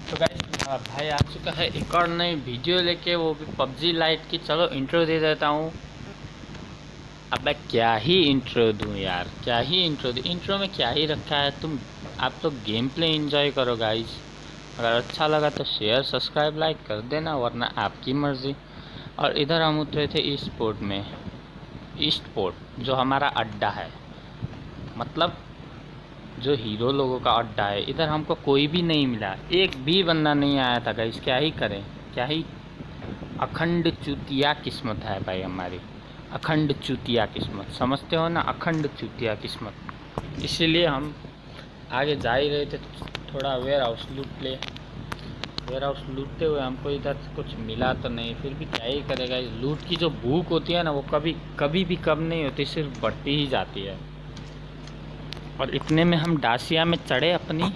तो गाइस भाई आ चुका है एक और नई वीडियो लेके, वो भी पबजी लाइट की। चलो इंट्रो दे देता हूँ। अबे क्या ही इंट्रो दूँ यार, क्या ही इंट्रो दूँ। इंट्रो में क्या ही रखा है। आप लोग गेम प्ले एंजॉय करो गाइस। अगर अच्छा लगा तो शेयर सब्सक्राइब लाइक कर देना, वरना आपकी मर्ज़ी। और इधर हम उतरे थे ईस्ट पोर्ट में। ईस्ट पोर्ट जो हमारा अड्डा है, मतलब जो हीरो लोगों का अड्डा है। इधर हमको कोई भी नहीं मिला, एक भी बंदा नहीं आया था गाइस। क्या ही करें, क्या ही अखंड चूतिया किस्मत है भाई हमारी। अखंड चूतिया किस्मत, समझते हो ना, अखंड चूतिया किस्मत। इसीलिए हम आगे जा ही रहे थे, थोड़ा वेयर हाउस लूट ले। वेयर हाउस लूटते हुए हमको इधर कुछ मिला तो नहीं, फिर भी क्या ही करेगा। लूट की जो भूख होती है ना, वो कभी कभी भी कम नहीं होती, सिर्फ बढ़ती ही जाती है। और इतने में हम डासिया में चढ़े, अपनी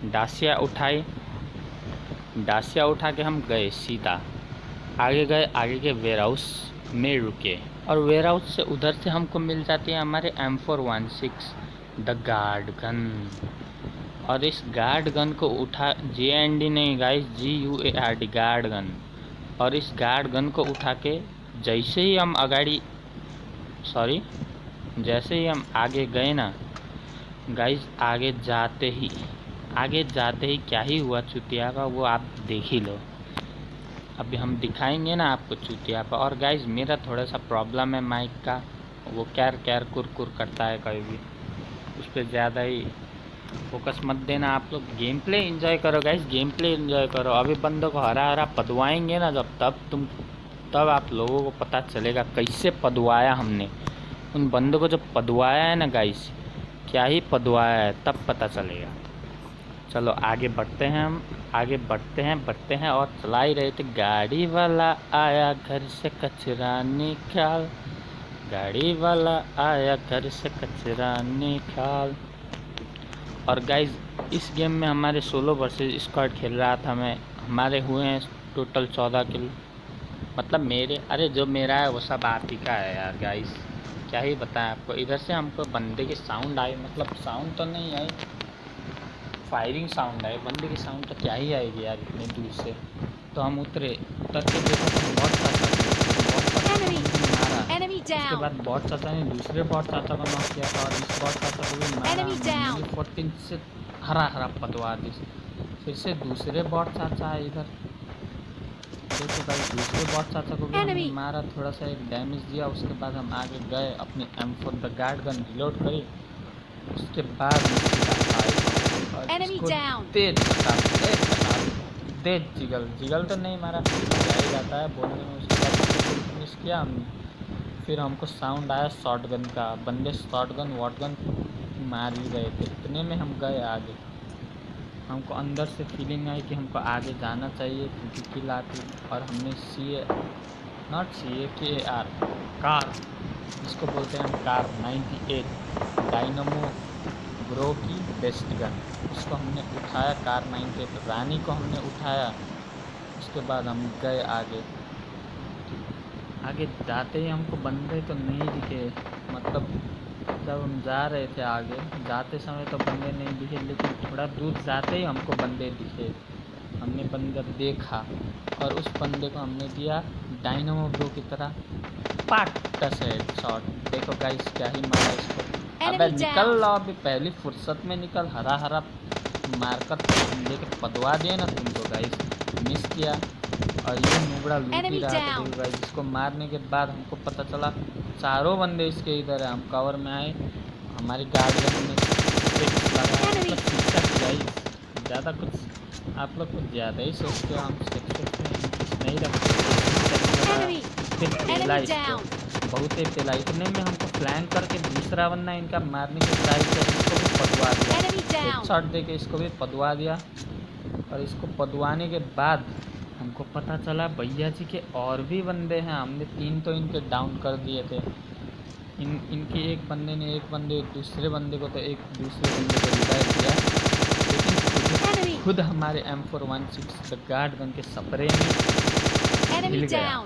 डासिया उठाई। डासिया उठा के हम गए सीधा आगे गए, आगे के वेयर हाउस में रुके। और वेयर हाउस से उधर से हमको मिल जाती है हमारे M416 द गार्ड गन। और इस गार्ड गन को उठा, JND नहीं गाइस, GUARD गार्ड गन। और इस गार्ड गन को उठा के जैसे ही हम जैसे ही हम आगे गए ना गाइस, आगे जाते ही क्या ही हुआ चुतिया का, वो आप देख ही लो। अभी हम दिखाएंगे ना आपको चुतिया पर। और गाइस मेरा थोड़ा सा प्रॉब्लम है माइक का, वो कैर कैर कुर करता है कभी भी। उस पर ज़्यादा ही फोकस मत देना। आप लोग गेम प्ले एंजॉय करो गाइस, गेम प्ले एंजॉय करो। अभी बंदों को हरा हरा पदवाएंगे ना जब, तब आप लोगों को पता चलेगा कैसे पदवाया हमने उन बंदों को। जब पदवाया है ना गाइस, क्या ही पदवाया है, तब पता चलेगा। चलो आगे बढ़ते हैं, हम आगे बढ़ते हैं और चला ही रहे थे। गाड़ी वाला आया घर से कचरा निकाल, गाड़ी वाला आया घर से कचरा निकाल। और गाइज इस गेम में हमारे सोलो वर्सेस स्क्वाड खेल रहा था मैं। हमारे हुए हैं टोटल 14 किल। मतलब मेरे, अरे जो मेरा है वो सब आप ही का है यार गाइस। क्या ही बताएं आपको। इधर से हमको बंदे की साउंड आई, मतलब साउंड तो नहीं आई, फायरिंग साउंड आई। बंदे की साउंड तो क्या ही आएगी यार इतने दूर से। तो हम उतर के देखा तो बॉट चाचा को मारा। उसके बाद बॉट चाचा ने दूसरे बॉट चाचा को नॉक किया था, और इस बॉट चाचा को भी मारा। 14 से हरा हरा पतवा दी। फिर से दूसरे बॉट चाचा है इधर, देखो भाई, दूसरे बॉट चाचा को भी हमने मारा, थोड़ा सा एक डैमेज दिया। उसके बाद हम आगे गए, अपनी M4 the guard gun reload करी। उसके बाद तेज जिगल तो नहीं मारा, क्या ही जाता है बोलने में। उसके बाद फिनिश किया हमने। फिर हमको साउंड आया शॉटगन का, बंदे शॉटगन वॉटगन मार ही रहे थे। इतने में हम गए आगे। हमको अंदर से फीलिंग आई कि हमको आगे जाना चाहिए, क्योंकि किल आती। और हमने CAR कार, जिसको बोलते हैं हम कार 98 डायनमो ब्रो की बेस्ट गन, उसको हमने उठाया। कार 98 रानी को हमने उठाया। उसके बाद हम गए आगे जाते ही हमको बंदे तो नहीं दिखे। मतलब जब हम जा रहे थे आगे, जाते समय तो बंदे नहीं दिखे, लेकिन थोड़ा दूर जाते ही हमको बंदे दिखे। हमने बंदा देखा और उस बंदे को हमने दिया डायनामो ब्रो की तरह पाट का शॉट। देखो गाइस क्या ही मारा इसको। अबे निकल लो, अभी पहली फुर्सत में निकल। हरा हरा मारकर बंदे के पदवा दिए ना तुमको गाइस, मिस किया। और ये नुबड़ा लूट ही रहा था देखो गाइस। इसको मारने के बाद हमको पता चला चारों बंदे इसके इधर है। हम कवर में आए, हमारी गार्ड में ज़्यादा कुछ आप लोग कुछ ज़्यादा ही सोचते हो। हम कुछ नहीं रखते। फिर पेला इसको, बहुत ही पेला। इतने में हमको फ्लैंक करके दूसरा बंदा इनका मारने की ट्राई किया, इसको भी पदवा दिया। एक शॉट दे के इसको भी पदवा दिया। और इसको पदवाने के बाद हमको पता चला भैया जी के और भी बंदे हैं। हमने 3 तो इनके डाउन कर दिए थे। इनके एक बंदे ने दूसरे बंदे को रिवाइव किया, लेकिन खुद हमारे M416 द गार्ड गन के सपरे में हिल गया।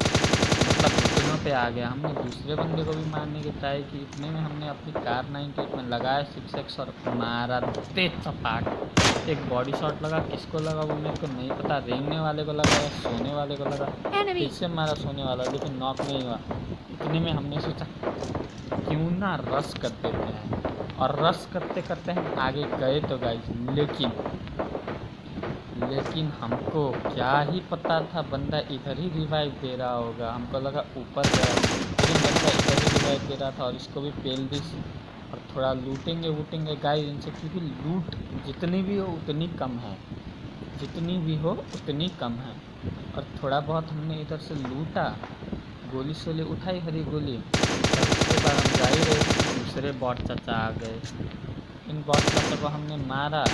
मतलब घुटनों पे आ गया। हमने दूसरे बंदे को भी मारने की ट्राई की, इतने में हमने अपनी कार 98 में लगाया 6x और मारा तेज चपाट। एक बॉडी शॉट लगा, किसको लगा वो मेरे को नहीं पता, रेंगने वाले को लगा या सोने वाले को लगा, फिर से मारा सोने वाला, लेकिन नॉक नहीं हुआ। इतने में हमने सोचा क्यों ना रश कर देते हैं, और रश करते करते हम आगे गए तो गाइस, लेकिन हमको क्या ही पता था बंदा इधर ही रिवाइव दे रहा होगा। हमको लगा ऊपर गया, लेकिन बंदा इधर ही रिवाइव दे रहा था। और इसको भी पेल दी और थोड़ा लूटेंगे गाइस इनसे, क्योंकि लूट जितनी भी हो उतनी कम है, जितनी भी हो उतनी कम है। और थोड़ा बहुत हमने इधर से लूटा, गोली सोली उठाई, हरी गोली, और उसके बाद हम जा ही रहे थे, दूसरे बॉट चाचा आ गए। इन बॉट चाचा को हमने मारा,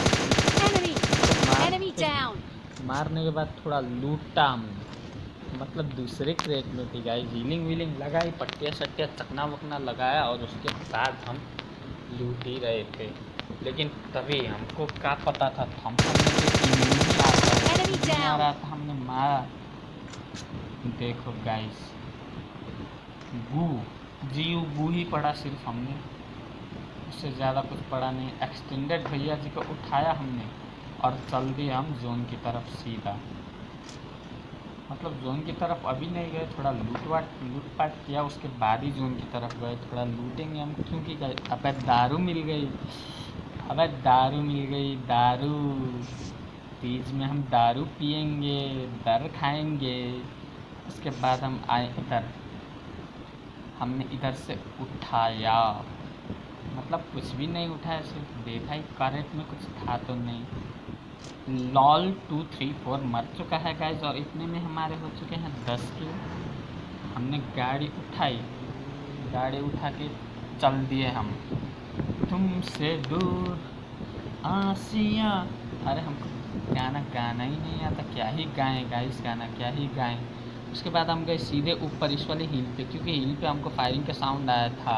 मारने के बाद थोड़ा लूटा हमने, मतलब दूसरे क्रेट में थी गाइस। हीलिंग वीलिंग लगाई, पट्टियाँ सट्टियाँ चकना वकना लगाया, और उसके बाद हम लूट ही रहे थे। लेकिन तभी हमको क्या पता था थॉमसन में इम्यूनिटी आ रहा था, हमने मारा। देखो गाइस, गू ही पड़ा सिर्फ हमने, उससे ज़्यादा कुछ पड़ा नहीं। एक्सटेंडेड भैया जी को उठाया हमने और चल दिए हम जोन की तरफ सीधा। मतलब जोन की तरफ अभी नहीं गए, थोड़ा लूटपाट किया, उसके बाद ही जोन की तरफ गए। थोड़ा लूटेंगे हम, क्योंकि गए अबे दारू मिल गई, दारू तीज में हम दारू पियेंगे, दर खाएंगे। उसके बाद हम आए इधर, हमने इधर से उठाया, मतलब कुछ भी नहीं उठाया, सिर्फ देखा ही कैरेट में कुछ था तो नहीं। लॉल 2 3 4 मर चुका है गाइस, और इतने में हमारे हो चुके हैं 10 किल। हमने गाड़ी उठा के चल दिए हम, तुमसे दूर आसियाँ। अरे हमको गाना ही नहीं आता, क्या ही गाएं गाइस, गाना क्या ही गाएं। उसके बाद हम गए सीधे ऊपर इस वाले हिल पे, क्योंकि हिल पे हमको फायरिंग का साउंड आया था,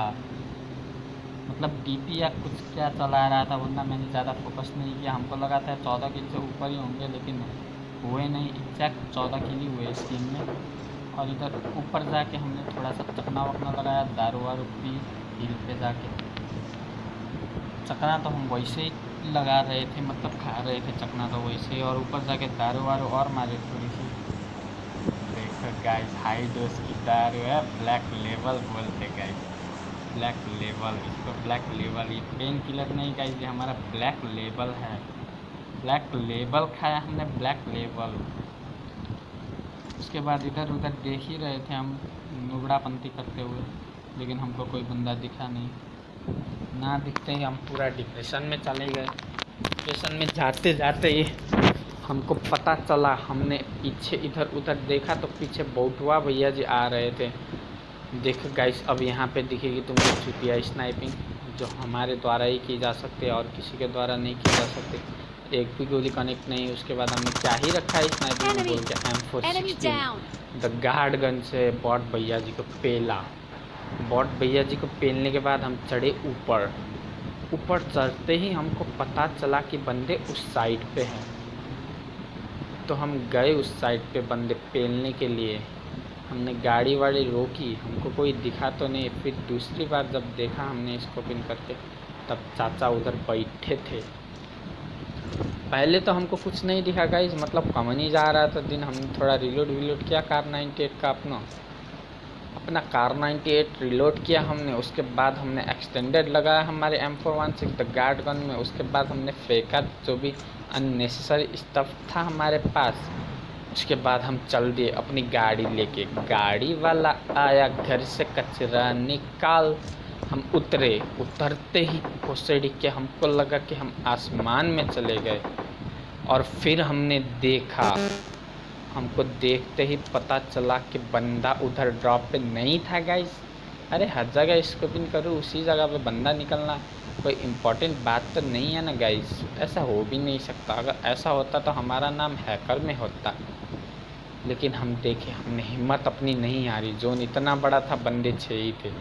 मतलब डीपी या कुछ क्या चला रहा था, वरना मैंने ज़्यादा फोकस नहीं किया। हमको लगा था 14 किल से ऊपर ही होंगे, लेकिन हुए नहीं, एग्जैक्ट 14 किल ही हुए इस टीम में। और इधर ऊपर जाके हमने थोड़ा सा चकना वकना लगाया, दारू वारू पी, हिल पे जाके। चकना तो हम वैसे ही लगा रहे थे, मतलब खा रहे थे चकना तो वैसे ही, और ऊपर जाके दारू वारू और मारे थोड़ी सी। देखो गाइस, हाई डोज की दारू है, ब्लैक लेवल बोलते गाइस, ब्लैक लेवल, इसको ब्लैक लेवल, ये पेन किलर नहीं गाइस, ये हमारा ब्लैक लेवल है। ब्लैक लेवल खाया हमने, ब्लैक लेवल। उसके बाद इधर उधर देख ही रहे थे हम नुबड़ापंती करते हुए, लेकिन हमको कोई बंदा दिखा नहीं। ना दिखते ही हम पूरा डिप्रेशन में चले गए। डिप्रेशन में जाते जाते ही हमको पता चला, हमने पीछे इधर उधर देखा तो पीछे बौटवा भैया जी आ रहे थे। देखो गाइस, अब यहाँ पे दिखेगी तुमको चुतिया स्नाइपिंग, जो हमारे द्वारा ही की जा सकती है और किसी के द्वारा नहीं की जा सकती। एक भी गोली कनेक्ट नहीं। उसके बाद हमने क्या ही रखा है स्नाइपिंग बोल के, M416 द गार्ड गन से बॉट भैया जी को पेला। बॉट भैया जी को पेलने के बाद हम चढ़े ऊपर चढ़ते ही हमको पता चला कि बंदे उस साइड पे हैं, तो हम गए उस साइड पे बंदे पेलने के लिए। हमने गाड़ी वाड़ी रोकी, हमको कोई दिखा तो नहीं। फिर दूसरी बार जब देखा हमने स्कोप इन करके, तब चाचा उधर बैठे थे। पहले तो हमको कुछ नहीं दिखा गाइस, मतलब कमन ही जा रहा था दिन। हमने थोड़ा रिलोड किया कार 98 का अपना कार 98 रिलोड किया हमने। उसके बाद हमने एक्सटेंडेड लगाया हमारे M416 द गार्ड गन में। उसके बाद हमने फेंका जो भी अननेसेसरी स्टफ था हमारे पास। उसके बाद हम चल दिए अपनी गाड़ी लेके। गाड़ी वाला आया घर से कचरा निकाल। हम उतरते ही घुसड़ी के हमको लगा कि हम आसमान में चले गए। और फिर हमने देखा, हमको देखते ही पता चला कि बंदा उधर ड्रॉप पे नहीं था गाइस। अरे हर जगह स्कोपिंग करूँ, उसी जगह पे बंदा निकलना कोई इम्पोर्टेंट बात तो नहीं है ना गाइस, ऐसा हो भी नहीं सकता। अगर ऐसा होता तो हमारा नाम हैकर में होता। लेकिन हम देखे, हमने हिम्मत अपनी नहीं हारी। जोन इतना बड़ा था, बंदे 6 ही थे,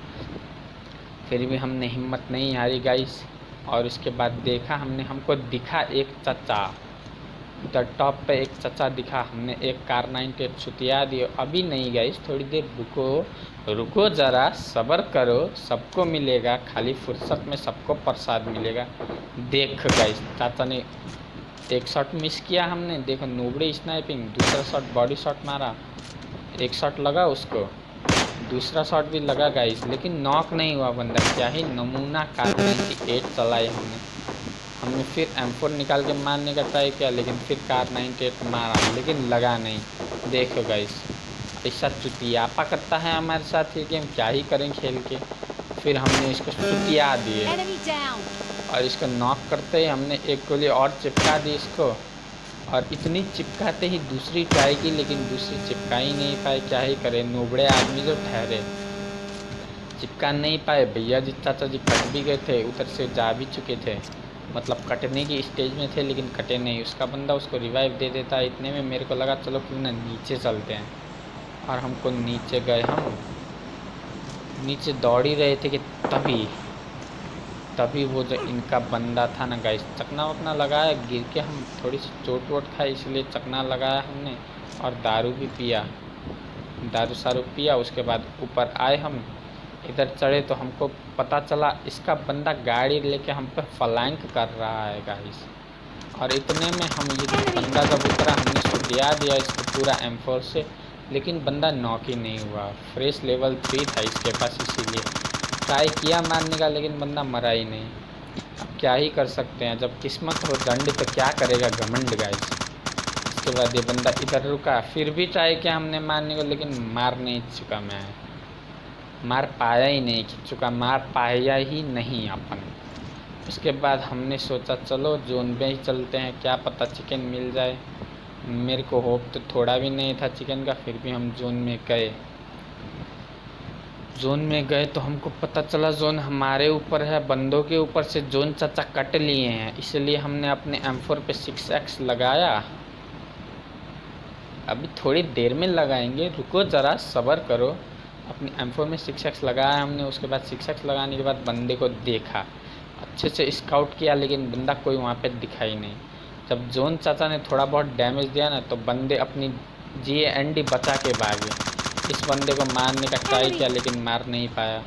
फिर भी हमने हिम्मत नहीं हारी गाइस। और उसके बाद देखा हमने, हमको दिखा एक चाचा, उधर टॉप पे एक चचा दिखा, हमने एक कार 98 छुतिया दी। अभी नहीं गाइस, थोड़ी देर रुको, रुको ज़रा सब्र करो, सबको मिलेगा, खाली फुर्सत में सबको प्रसाद मिलेगा। देख गाइस, चाचा ने एक शॉट मिस किया हमने, देखो नोबड़ी स्नाइपिंग, दूसरा शॉट बॉडी शॉट मारा, एक शॉट लगा उसको, दूसरा शॉट भी लगा गाइस, लेकिन नॉक नहीं हुआ बंदा। क्या ही नमूना कार 98 चलाई हमने फिर M4 निकाल के मारने का ट्राई किया, लेकिन फिर कार 98 मारा, लेकिन लगा नहीं। देखो गाइस, ऐसा चुतियापा करता है हमारे साथ ये गेम, क्या ही करें खेल के। फिर हमने इसको चुतिया दिए और इसको नॉक करते ही हमने एक गोली और चिपका दी इसको, और इतनी चिपकाते ही दूसरी ट्राई की, लेकिन दूसरी चिपका ही नहीं पाए। क्या ही करें, नोबड़े आदमी जो ठहरे, चिपका नहीं पाए। भैया जी चाचा जी कट भी गए थे, उधर से जा भी चुके थे, मतलब कटने की स्टेज में थे, लेकिन कटे नहीं। उसका बंदा उसको रिवाइव दे देता। इतने में मेरे को लगा चलो क्यों ना नीचे चलते हैं, और हमको नीचे गए। हम नीचे दौड़ ही रहे थे कि तभी वो जो इनका बंदा था ना गाइस, चकना वकना लगाया, गिर के हम थोड़ी सी चोट वोट खाई, इसलिए चकना लगाया हमने, और दारू भी पिया, दारू शारू पिया। उसके बाद ऊपर आए हम, इधर चढ़े तो हमको पता चला इसका बंदा गाड़ी लेके हम पे फ्लैंक कर रहा है गाइस। और इतने में हम ये बंदा जब उतरा, हमने छुटिया दिया इसको पूरा M4 से, लेकिन बंदा नॉक ही नहीं हुआ। फ्रेश लेवल 3 था इसके पास, इसीलिए ट्राई किया मारने का, लेकिन बंदा मरा ही नहीं। अब क्या ही कर सकते हैं, जब किस्मत हो दंड तो क्या करेगा घमंड गाइस। इसके बाद ये बंदा इधर रुका, फिर भी ट्राई किया हमने मारने को, लेकिन मार नहीं चुका, मैं मार पाया ही नहीं, चुका मार पाया ही नहीं अपन। उसके बाद हमने सोचा चलो जोन में ही चलते हैं, क्या पता चिकन मिल जाए। मेरे को होप तो थोड़ा भी नहीं था चिकन का, फिर भी हम जोन में गए। जोन में गए तो हमको पता चला जोन हमारे ऊपर है, बंदों के ऊपर से जोन चाचा कट लिए हैं, इसलिए हमने अपने M4 पे 6x लगाया। अभी थोड़ी देर में लगाएंगे, रुको ज़रा सब्र करो। अपने M4 में 6x लगाया हमने। उसके बाद 6x लगाने के बाद बंदे को देखा, अच्छे से स्काउट किया, लेकिन बंदा कोई वहाँ पे दिखाई नहीं। जब जोन चाचा ने थोड़ा बहुत डैमेज दिया ना, तो बंदे अपनी GND बचा के भागे। इस बंदे को मारने का ट्राई किया, लेकिन मार नहीं पाया।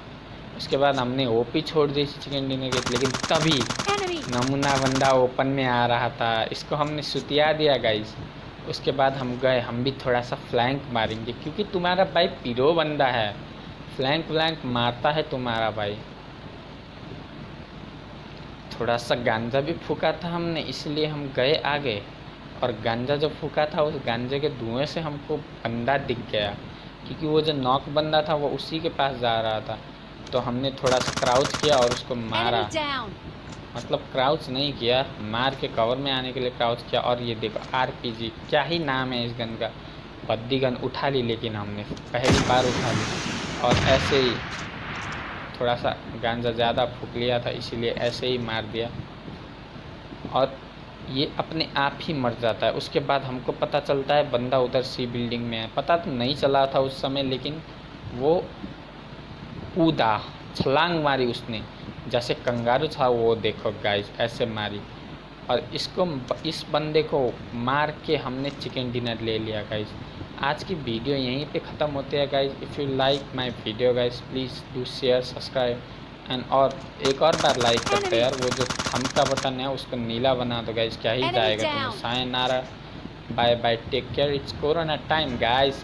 उसके बाद हमने OP छोड़ दी चिकन डिनर के, लेकिन तभी नमूना बंदा ओपन में आ रहा था, इसको हमने सुतिया दिया गाइस। उसके बाद हम गए, हम भी थोड़ा सा फ्लैंक मारेंगे, क्योंकि तुम्हारा भाई पीरो बंदा है, फ्लैंक व्लैंक मारता है तुम्हारा भाई। थोड़ा सा गांजा भी फूका था हमने, इसलिए हम गए आगे, और गांजा जो फूका था उस गांजे के धुएं से हमको बंदा दिख गया, क्योंकि वो जो नॉक बंदा था वो उसी के पास जा रहा था। तो हमने थोड़ा सा क्राउच किया और उसको मारा, मतलब क्राउच नहीं किया, मार के कवर में आने के लिए क्राउच किया। और ये देखो RPG, क्या ही नाम है इस गन का, बद्दी गन उठा ली, लेकिन हमने पहली बार उठा ली, और ऐसे ही थोड़ा सा गांजा ज़्यादा फूक लिया था, इसीलिए ऐसे ही मार दिया, और ये अपने आप ही मर जाता है। उसके बाद हमको पता चलता है बंदा उधर C बिल्डिंग में है। पता तो नहीं चला था उस समय, लेकिन वो कूदा, छलांग मारी उसने, जैसे कंगारू था वो, देखो गाइस ऐसे मारी, और इस बंदे को मार के हमने चिकन डिनर ले लिया गाइस। आज की वीडियो यहीं पे ख़त्म होती है guys. If you like my video guys, please do share subscribe and, और एक और बार लाइक करते यार, वो जो थंब का बटन है उसको नीला बना दो गाइस, क्या ही जाएगा तुम्हें। Sayonara, bye bye, take care, it's corona time guys.